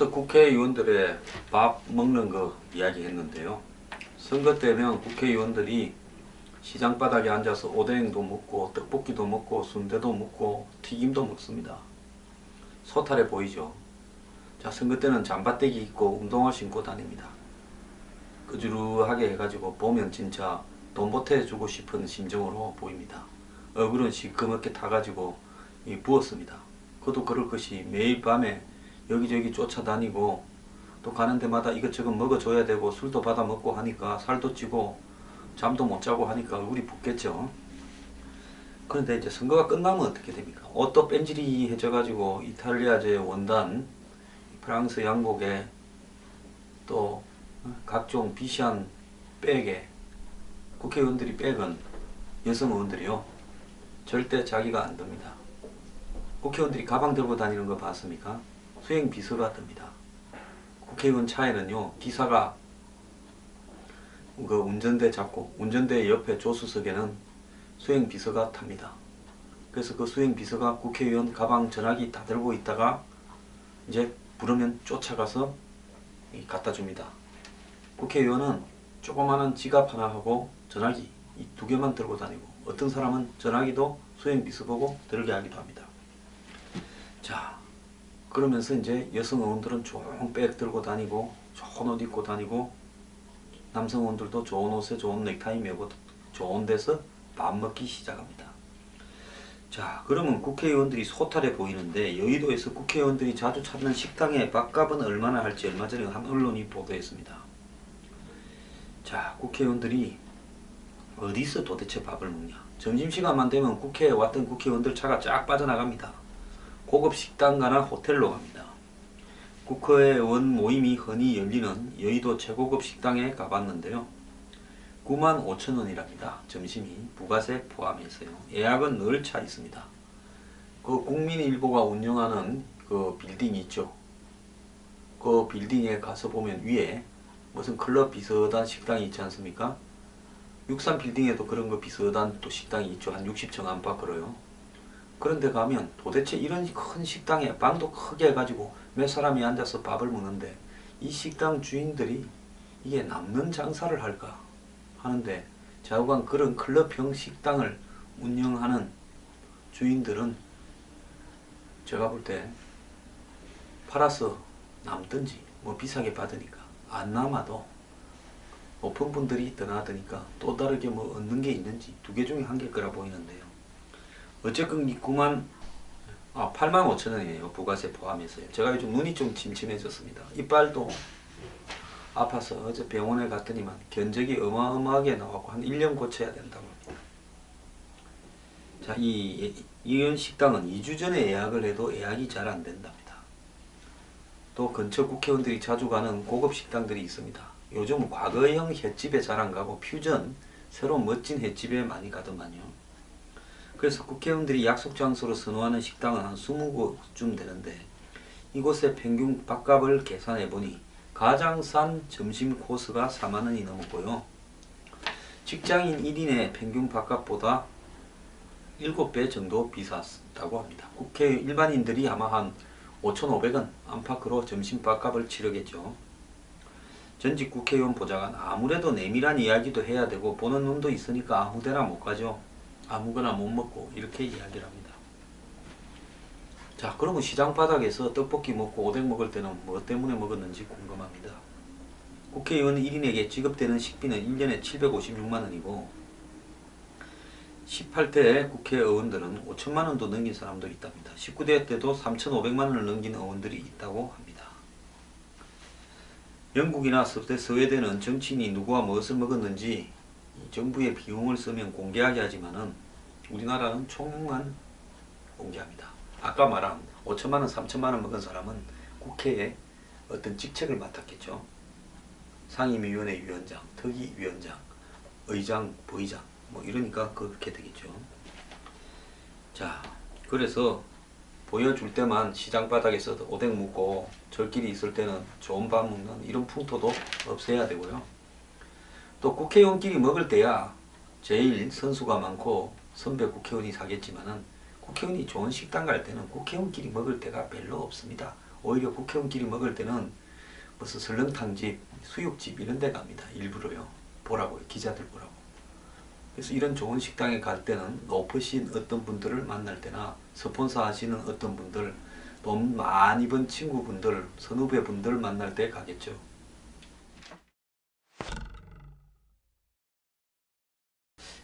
앞서 국회의원들의 밥 먹는 거 이야기했는데요. 선거 때면 국회의원들이 시장 바닥에 앉아서 오뎅도 먹고 떡볶이도 먹고 순대도 먹고 튀김도 먹습니다. 소탈해 보이죠. 자, 선거 때는 잠바떼기 입고 운동화 신고 다닙니다. 끄주르하게 해가지고 보면 진짜 돈 보태주고 싶은 심정으로 보입니다. 얼굴은 시커멓게 타가지고 부었습니다. 그도 그럴 것이 매일 밤에 여기저기 쫓아다니고 또 가는 데마다 이것저것 먹어줘야 되고 술도 받아 먹고 하니까 살도 찌고 잠도 못 자고 하니까 얼굴이 붓겠죠. 그런데 이제 선거가 끝나면 어떻게 됩니까? 옷도 뺀질이해져 가지고 이탈리아제 원단, 프랑스 양복에 또 각종 비시한 백에 국회의원들이 백은 여성 의원들이요 절대 자기가 안 듭니다. 국회의원들이 가방 들고 다니는 거 봤습니까? 수행 비서가 듭니다. 국회의원 차에는요 기사가 그 운전대 잡고 운전대 옆에 조수석에는 수행 비서가 탑니다. 그래서 그 수행 비서가 국회의원 가방 전화기 다 들고 있다가 이제 부르면 쫓아가서 갖다 줍니다. 국회의원은 조그마한 지갑 하나 하고 전화기 이 두 개만 들고 다니고 어떤 사람은 전화기도 수행 비서 보고 들게 하기도 합니다. 자, 그러면서 이제 여성 의원들은 좋은 백 들고 다니고 좋은 옷 입고 다니고 남성 의원들도 좋은 옷에 좋은 넥타이 메고 좋은 데서 밥 먹기 시작합니다. 자, 그러면 국회의원들이 소탈해 보이는데 여의도에서 국회의원들이 자주 찾는 식당의 밥값은 얼마나 할지 얼마 전에 한 언론이 보도했습니다. 자, 국회의원들이 어디서 도대체 밥을 먹냐. 점심시간만 되면 국회에 왔던 국회의원들 차가 쫙 빠져나갑니다. 고급 식당 가나 호텔로 갑니다. 국회의원 모임이 흔히 열리는 여의도 최고급 식당에 가봤는데요. 95,000원이랍니다. 점심이 부가세 포함해서요. 예약은 늘 차 있습니다. 그 국민일보가 운영하는 그 빌딩 있죠. 그 빌딩에 가서 보면 위에 무슨 클럽 비슷한 식당이 있지 않습니까? 63 빌딩에도 그런 거 비슷한 또 식당이 있죠. 한 60층 안팎으로요. 그런데 가면 도대체 이런 큰 식당에 방도 크게 해가지고 몇 사람이 앉아서 밥을 먹는데 이 식당 주인들이 이게 남는 장사를 할까 하는데 좌우간 그런 클럽형 식당을 운영하는 주인들은 제가 볼 때 팔아서 남든지 뭐 비싸게 받으니까 안 남아도 높은 분들이 떠나드니까 또 다르게 뭐 얻는 게 있는지 두 개 중에 한 개일 거라 보이는데요. 어쨌든 이 85,000원이에요. 부가세 포함해서요. 제가 요즘 눈이 좀 침침해졌습니다. 이빨도 아파서 어제 병원에 갔더니만 견적이 어마어마하게 나왔고 한 1년 고쳐야 된다고 합니다. 자, 이런 식당은 2주 전에 예약을 해도 예약이 잘 안 된답니다. 또 근처 국회의원들이 자주 가는 고급 식당들이 있습니다. 요즘 과거형 횟집에 잘 안 가고 퓨전, 새로운 멋진 횟집에 많이 가더만요. 그래서 국회의원들이 약속 장소로 선호하는 식당은 한 20곳쯤 되는데 이곳의 평균 밥값을 계산해 보니 가장 싼 점심 코스가 40,000원이 넘었고요. 직장인 1인의 평균 밥값보다 7배 정도 비쌌다고 합니다. 국회 일반인들이 아마 한 5,500원 안팎으로 점심 밥값을 치르겠죠. 전직 국회의원 보좌관 아무래도 내밀한 이야기도 해야 되고 보는 눈도 있으니까 아무데나 못 가죠. 아무거나 못 먹고 이렇게 이야기를 합니다. 자, 그러면 시장 바닥에서 떡볶이 먹고 오뎅 먹을 때는 뭐 때문에 먹었는지 궁금합니다. 국회의원 1인에게 지급되는 식비는 1년에 756만원이고 18대 국회의원들은 5천만원도 넘긴 사람도 있답니다. 19대 때도 3,500만원을 넘긴 의원들이 있다고 합니다. 영국이나 스웨덴은 정치인이 누구와 무엇을 먹었는지 정부의 비용을 쓰면 공개하게 하지만은 우리나라는 총액만 공개합니다. 아까 말한 5천만원, 3천만원 먹은 사람은 국회에 어떤 직책을 맡았겠죠. 상임위원회 위원장, 특위위원장, 의장, 부의장 뭐 이러니까 그렇게 되겠죠. 자, 그래서 보여줄 때만 시장 바닥에서 오뎅 먹고 절길이 있을 때는 좋은 밥 먹는 이런 풍토도 없애야 되고요. 또 국회의원끼리 먹을 때야 제일 선수가 많고 선배 국회의원이 사겠지만은 국회의원이 좋은 식당 갈 때는 국회의원끼리 먹을 때가 별로 없습니다. 오히려 국회의원끼리 먹을 때는 무슨 설렁탕집, 수육집 이런 데 갑니다. 일부러요. 보라고요. 기자들 보라고. 그래서 이런 좋은 식당에 갈 때는 높으신 어떤 분들을 만날 때나 스폰서 하시는 어떤 분들, 돈 많이 번 친구분들, 선후배 분들 만날 때 가겠죠.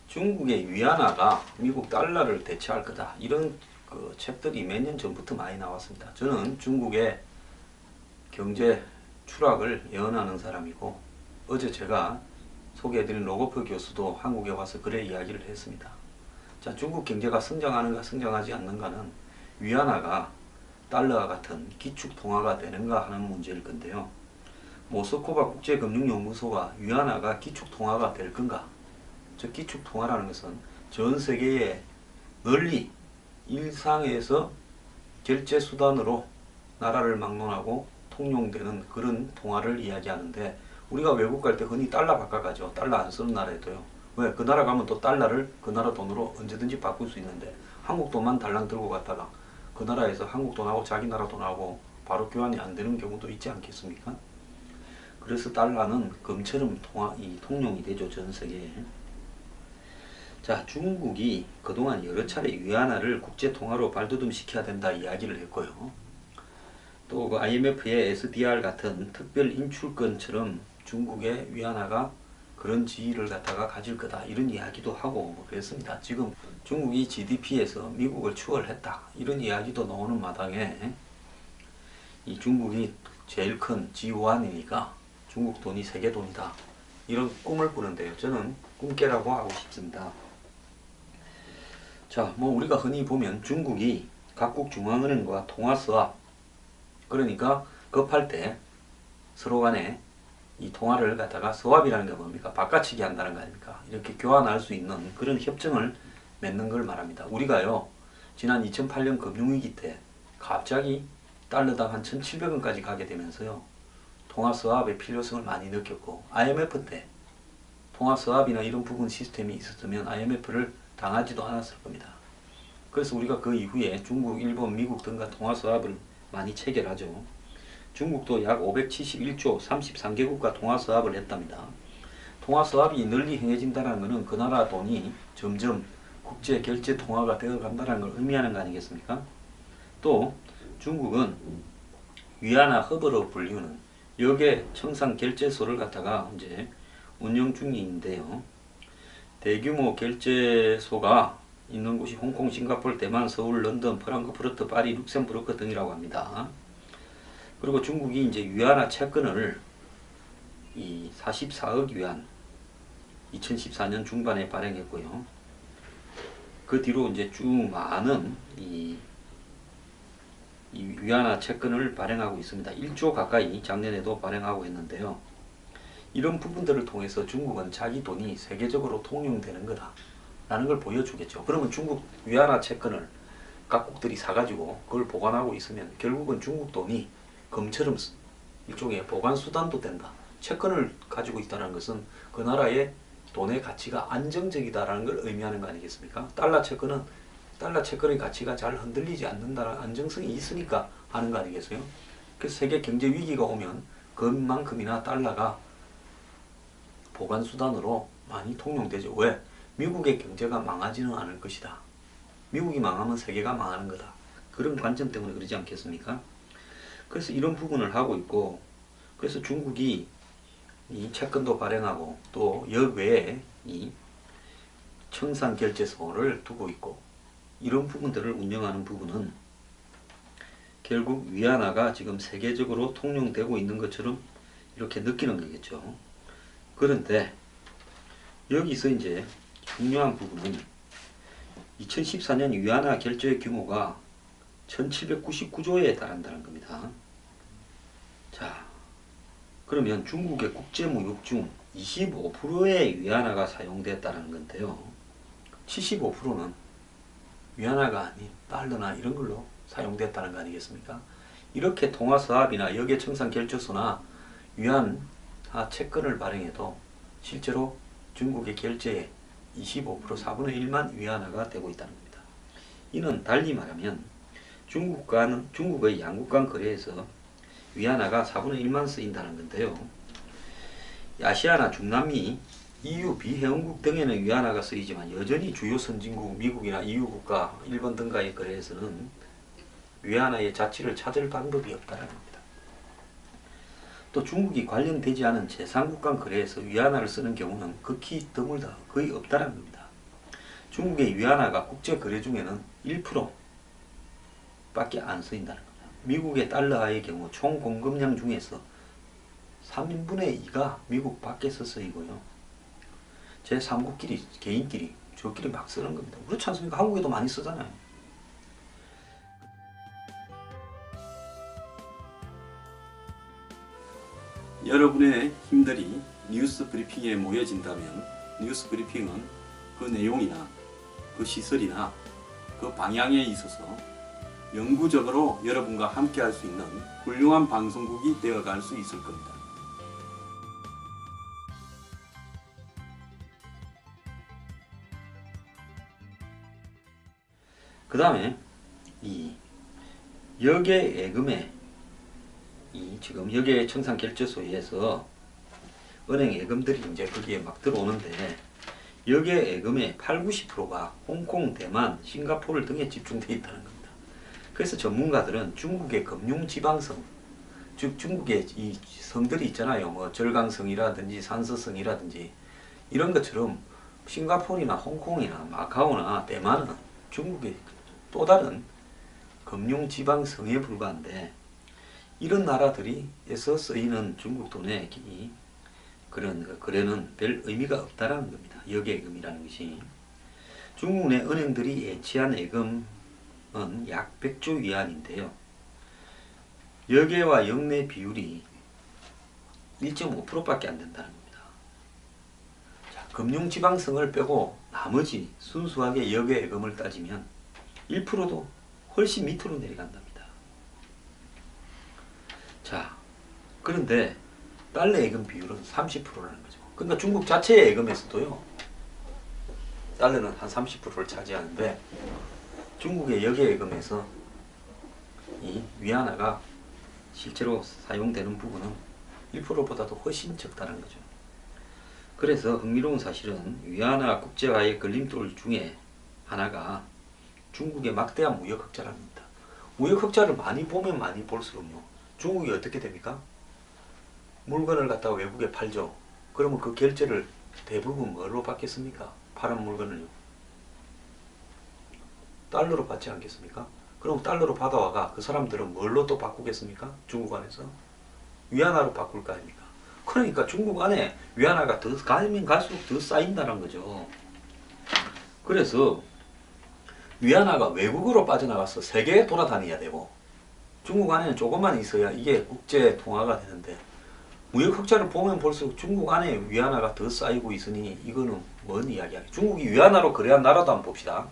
중국의 위안화가 미국 달러를 대체할 거다. 이런 그 책들이 몇 년 전부터 많이 나왔습니다. 저는 중국의 경제 추락을 예언하는 사람이고, 어제 제가 소개해드린 로거프 교수도 한국에 와서 그래 이야기를 했습니다. 자, 중국 경제가 성장하는가 성장하지 않는가는 위안화가 달러와 같은 기축 통화가 되는가 하는 문제일 건데요. 모스크바 국제금융연구소가 위안화가 기축 통화가 될 건가? 즉 기축 통화라는 것은 전 세계에 널리 일상에서 결제 수단으로 나라를 막론하고 통용되는 그런 통화를 이야기하는데, 우리가 외국 갈 때 흔히 달러 바꿔가죠. 달러 안 쓰는 나라에도요. 왜? 그 나라 가면 또 달러를 그 나라 돈으로 언제든지 바꿀 수 있는데, 한국 돈만 달랑 들고 갔다가 그 나라에서 한국 돈하고 자기 나라 돈하고 바로 교환이 안 되는 경우도 있지 않겠습니까? 그래서 달러는 금처럼 통용이 되죠. 전 세계에. 자, 중국이 그동안 여러 차례 위안화를 국제통화로 발돋움 시켜야 된다 이야기를 했고요. 또 그 IMF의 SDR 같은 특별 인출권처럼 중국의 위안화가 그런 지위를 갖다가 가질 거다 이런 이야기도 하고 그랬습니다. 지금 중국이 GDP에서 미국을 추월했다 이런 이야기도 나오는 마당에 이 중국이 제일 큰 G1이니까 중국 돈이 세계 돈이다 이런 꿈을 꾸는데요. 저는 꿈깨라고 하고 싶습니다. 자, 뭐 우리가 흔히 보면 중국이 각국 중앙은행과 통화스왑, 그러니까 급할 때 서로 간에 이 통화를 갖다가 스왑이라는 게 뭡니까? 바꿔치기 한다는 거 아닙니까? 이렇게 교환할 수 있는 그런 협정을 맺는 걸 말합니다. 우리가요, 지난 2008년 금융위기 때 갑자기 달러당 한 1,700원까지 가게 되면서요, 통화 스왑의 필요성을 많이 느꼈고, IMF 때 통화 스왑이나 이런 부분 시스템이 있었으면 IMF를 당하지도 않았을 겁니다. 그래서 우리가 그 이후에 중국, 일본, 미국 등과 통화 스왑을 많이 체결하죠. 중국도 약 571조 33개국과 통화 스왑을 했답니다. 통화 스왑이 널리 행해진다는 것은 그 나라 돈이 점점 국제 결제 통화가 되어 간다는 걸 의미하는 거 아니겠습니까? 또 중국은 위안화 허브로 불리는 역의 청산 결제소를 갖다가 이제 운영 중인데요. 대규모 결제소가 있는 곳이 홍콩, 싱가포르, 대만, 서울, 런던, 프랑크푸르트, 파리, 룩셈부르크 등이라고 합니다. 그리고 중국이 이제 위안화 채권을 이 44억 위안 2014년 중반에 발행했고요. 그 뒤로 이제 쭉 많은 이 위안화 채권을 발행하고 있습니다. 1조 가까이 작년에도 발행하고 했는데요. 이런 부분들을 통해서 중국은 자기 돈이 세계적으로 통용되는 거다 라는 걸 보여주겠죠. 그러면 중국 위안화 채권을 각국들이 사가지고 그걸 보관하고 있으면 결국은 중국 돈이 금처럼 일종의 보관 수단도 된다. 채권을 가지고 있다는 것은 그 나라의 돈의 가치가 안정적이다라는 걸 의미하는 거 아니겠습니까? 달러 채권의 가치가 잘 흔들리지 않는다는 안정성이 있으니까 하는 거 아니겠어요? 그래서 세계 경제 위기가 오면 그만큼이나 달러가 보관 수단으로 많이 통용되죠. 왜? 미국의 경제가 망하지는 않을 것이다. 미국이 망하면 세계가 망하는 거다. 그런 관점 때문에 그러지 않겠습니까? 그래서 이런 부분을 하고 있고, 그래서 중국이 이 채권도 발행하고 또 역외에 이 청산 결제소를 두고 있고, 이런 부분들을 운영하는 부분은 결국 위안화가 지금 세계적으로 통용되고 있는 것처럼 이렇게 느끼는 거겠죠. 그런데 여기서 이제 중요한 부분은 2014년 위안화 결제 규모가 1799조에 달한다는 겁니다. 자, 그러면 중국의 국제무역 중 25%의 위안화가 사용됐다는 건데요. 75%는 위안화가 아닌 달러나 이런 걸로 사용됐다는 거 아니겠습니까? 이렇게 통화 스왑이나 역의 청산 결제소나 위안화 채권을 발행해도 실제로 중국의 결제의 25% 4분의 1만 위안화가 되고 있다는 겁니다. 이는 달리 말하면 중국의 양국 간 거래에서 위안화가 4분의 1만 쓰인다는 건데요. 아시아나 중남미, EU 비회원국 등에는 위안화가 쓰이지만 여전히 주요 선진국 미국이나 EU 국가, 일본 등과의 거래에서는 위안화의 자취를 찾을 방법이 없다는 겁니다. 또 중국이 관련되지 않은 제3국 간 거래에서 위안화를 쓰는 경우는 극히 드물다, 거의 없다는 겁니다. 중국의 위안화가 국제 거래 중에는 1% 밖에 안 쓰인다는 겁니다. 미국의 달러화의 경우 총 공급량 중에서 3분의 2가 미국 밖에서 쓰이고요. 제3국끼리, 개인끼리, 저끼리 막 쓰는 겁니다. 그렇지 않습니까? 한국에도 많이 쓰잖아요. 여러분의 힘들이 뉴스 브리핑에 모여진다면 뉴스 브리핑은 그 내용이나 그 시설이나 그 방향에 있어서 영구적으로 여러분과 함께 할 수 있는 훌륭한 방송국이 되어갈 수 있을 겁니다. 그 다음에 이 역외예금에 지금 역외 청산결제소에서 은행 예금들이 이제 거기에 막 들어오는데 역외예금의 80~90%가 홍콩, 대만, 싱가포르 등에 집중되어 있다는 겁니다. 그래서 전문가들은 중국의 금융지방성, 즉 중국의 이 성들이 있잖아요. 뭐 절강성이라든지 산서성이라든지 이런 것처럼 싱가포르나 홍콩이나 마카오나 대만은 중국의 또 다른 금융지방성에 불과한데 이런 나라들이에서 쓰이는 중국 돈의 그런 거래는 별 의미가 없다라는 겁니다. 역예금이라는 것이. 중국 내 은행들이 예치한 예금은 약 100조 위안인데요. 역예와 역내 비율이 1.5%밖에 안 된다는 겁니다. 자, 금융지방성을 빼고 나머지 순수하게 역예금을 따지면 1%도 훨씬 밑으로 내려간답니다. 자, 그런데 달러 예금 비율은 30%라는 거죠. 그러니까 중국 자체의 예금에서도요, 달러는 한 30%를 차지하는데 중국의 역외 예금에서 이 위안화가 실제로 사용되는 부분은 1%보다도 훨씬 적다는 거죠. 그래서 흥미로운 사실은 위안화 국제화의 걸림돌 중에 하나가 중국의 막대한 무역 흑자랍니다. 무역 흑자를 많이 보면 많이 볼수록요, 중국이 어떻게 됩니까? 물건을 갖다가 외국에 팔죠. 그러면 그 결제를 대부분 뭘로 받겠습니까? 파는 물건을요. 달러로 받지 않겠습니까? 그럼 달러로 받아와가 그 사람들은 뭘로 또 바꾸겠습니까? 중국 안에서? 위안화로 바꿀 거 아닙니까? 그러니까 중국 안에 위안화가 더 가면 갈수록 더 쌓인다는 거죠. 그래서 위안화가 외국으로 빠져나가서 세계에 돌아다녀야 되고 중국 안에는 조금만 있어야 이게 국제 통화가 되는데 무역 흑자를 보면 볼수록 중국 안에 위안화가 더 쌓이고 있으니 이거는 뭔 이야기야. 중국이 위안화로 거래한 나라도 한번 봅시다.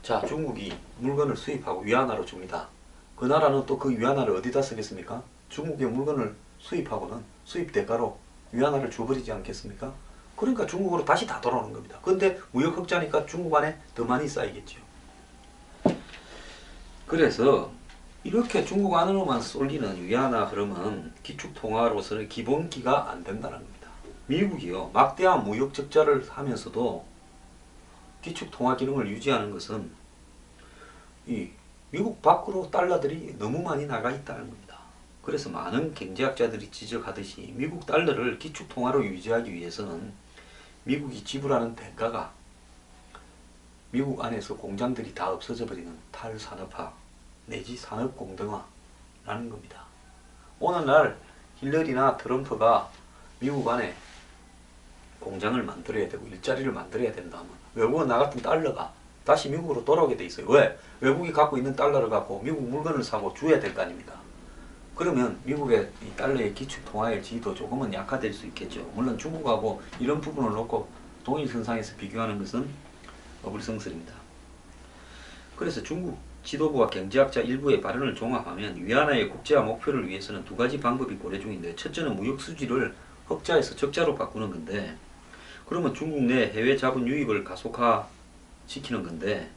자, 중국이 물건을 수입하고 위안화로 줍니다. 그 나라는 또 그 위안화를 어디다 쓰겠습니까? 중국의 물건을 수입하고는 수입 대가로 위안화를 줘버리지 않겠습니까? 그러니까 중국으로 다시 다 돌아오는 겁니다. 근데 무역 흑자니까 중국 안에 더 많이 쌓이겠죠. 그래서 이렇게 중국 안으로만 쏠리는 위안화 흐름은 기축통화로서는 기본기가 안 된다는 겁니다. 미국이요, 막대한 무역 적자를 하면서도 기축통화 기능을 유지하는 것은 이 미국 밖으로 달러들이 너무 많이 나가 있다는 겁니다. 그래서 많은 경제학자들이 지적하듯이 미국 달러를 기축통화로 유지하기 위해서는 미국이 지불하는 대가가 미국 안에서 공장들이 다 없어져 버리는 탈산업화 내지 산업공정화라는 겁니다. 오늘날 힐러리나 트럼프가 미국 안에 공장을 만들어야 되고 일자리를 만들어야 된다면 외국에 나갔던 달러가 다시 미국으로 돌아오게 돼 있어요. 왜? 외국이 갖고 있는 달러를 갖고 미국 물건을 사고 줘야 될 거 아닙니까? 그러면 미국의 이 달러의 기축 통화의 지위도 조금은 약화될 수 있겠죠. 물론 중국하고 이런 부분을 놓고 동일선상에서 비교하는 것은 어불성설입니다. 그래서 중국 지도부와 경제학자 일부의 발언을 종합하면 위안화의 국제화 목표를 위해서는 두 가지 방법이 고려 중인데, 첫째는 무역 수지를 흑자에서 적자로 바꾸는 건데, 그러면 중국 내 해외 자본 유입을 가속화시키는 건데,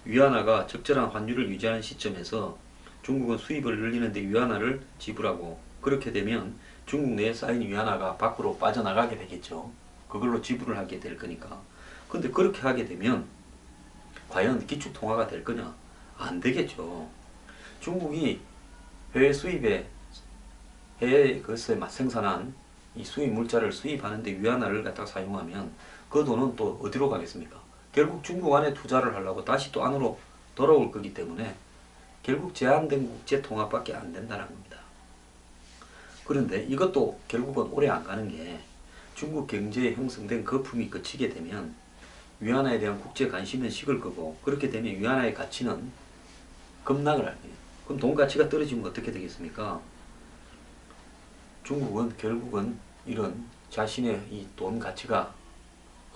위안화가 적절한 환율을 유지하는 시점에서 중국은 수입을 늘리는데 위안화를 지불하고, 그렇게 되면 중국 내에 쌓인 위안화가 밖으로 빠져나가게 되겠죠. 그걸로 지불을 하게 될 거니까. 근데 그렇게 하게 되면 과연 기축통화가 될 거냐? 안 되겠죠. 중국이 해외 수입에 해외 것에 생산한 이 수입 물자를 수입하는데 위안화를 갖다가 사용하면 그 돈은 또 어디로 가겠습니까? 결국 중국 안에 투자를 하려고 다시 또 안으로 돌아올 거기 때문에 결국 제한된 국제 통화밖에 안 된다는 겁니다. 그런데 이것도 결국은 오래 안 가는 게, 중국 경제에 형성된 거품이 그치게 되면 위안화에 대한 국제 관심은 식을 거고, 그렇게 되면 위안화의 가치는 급락을 할 거예요. 그럼 돈 가치가 떨어지면 어떻게 되겠습니까? 중국은 결국은 이런 자신의 이 돈 가치가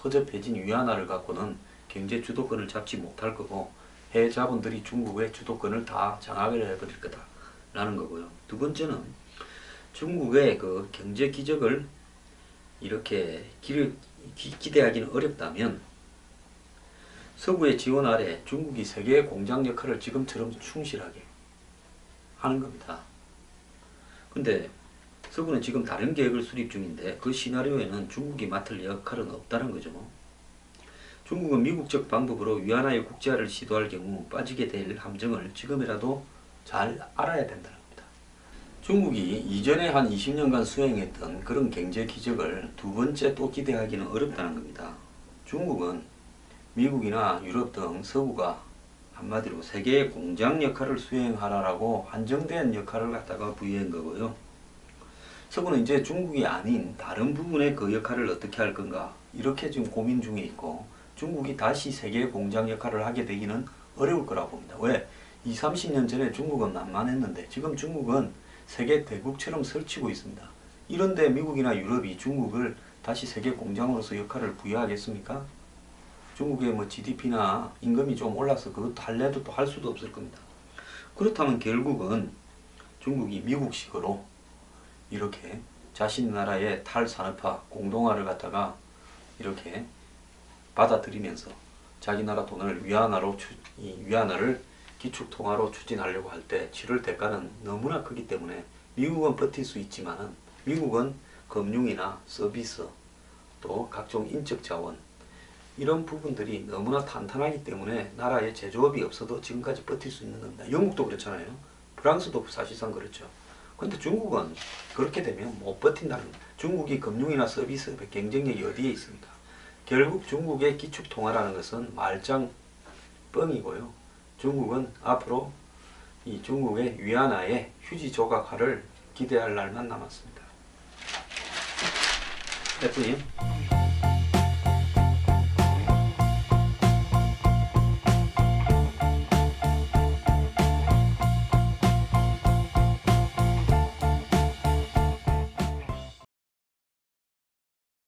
허접해진 위안화를 갖고는 경제 주도권을 잡지 못할 거고, 해외 자본들이 중국의 주도권을 다 장악을 해버릴 거다라는 거고요. 두 번째는 중국의 그 경제 기적을 이렇게 기대하기는 어렵다면 서구의 지원 아래 중국이 세계의 공장 역할을 지금처럼 충실하게 하는 겁니다. 근데 서구는 지금 다른 계획을 수립 중인데 그 시나리오에는 중국이 맡을 역할은 없다는 거죠. 중국은 미국적 방법으로 위안화의 국제화를 시도할 경우 빠지게 될 함정을 지금이라도 잘 알아야 된다는 겁니다. 중국이 이전에 한 20년간 수행했던 그런 경제 기적을 두 번째 또 기대하기는 어렵다는 겁니다. 중국은 미국이나 유럽 등 서구가 한마디로 세계의 공장 역할을 수행하라라고 한정된 역할을 갖다가 부여한 거고요. 서구는 이제 중국이 아닌 다른 부분의 그 역할을 어떻게 할 건가, 이렇게 지금 고민 중에 있고, 중국이 다시 세계의 공장 역할을 하게 되기는 어려울 거라고 봅니다. 왜? 20, 30년 전에 중국은 만만했는데 지금 중국은 세계 대국처럼 설치고 있습니다. 이런데 미국이나 유럽이 중국을 다시 세계 공장으로서 역할을 부여하겠습니까? 중국의 뭐 GDP나 임금이 좀 올라서 그것도 할래도 또 할 수도 없을 겁니다. 그렇다면 결국은 중국이 미국식으로 이렇게 자신 나라의 탈산업화, 공동화를 갖다가 이렇게 받아들이면서 자기 나라 돈을 위안화를 기축통화로 추진하려고 할 때 치를 대가는 너무나 크기 때문에 미국은 버틸 수 있지만은, 미국은 금융이나 서비스 또 각종 인적 자원 이런 부분들이 너무나 탄탄하기 때문에 나라에 제조업이 없어도 지금까지 버틸 수 있는 겁니다. 영국도 그렇잖아요. 프랑스도 사실상 그렇죠. 근데 중국은 그렇게 되면 못 버틴다는 겁니다. 중국이 금융이나 서비스업의 경쟁력이 어디에 있습니까? 결국 중국의 기축통화라는 것은 말짱 뻥이고요. 중국은 앞으로 이 중국의 위안화의 휴지 조각화를 기대할 날만 남았습니다. 대표님.